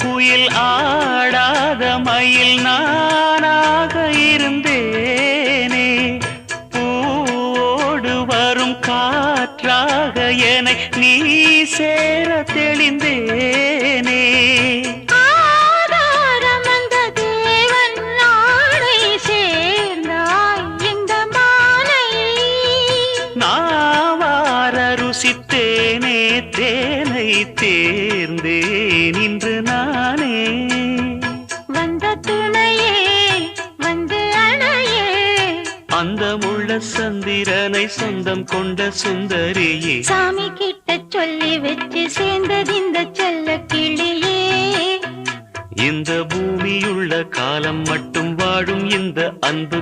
குயில் ஆடாத மயில் நானாக இருந்தேனே. பூவோடு வரும் காற்றாக என்னை நீ சேர தெளிந்தேனே. ருசித்தேனே தேனை தேர்ந்தேன் இன்று நானே. வந்த துணையே வந்து அணையே, அந்த முள்ள சந்திரனை சொந்தம் கொண்ட சுந்தரியே. சாமி கிட்ட சொல்லி வச்சு சேர்ந்தது இந்த செல்ல கிளியே. இந்த பூமியுள்ள காலம் மட்டும் வாழும் இந்த அன்பு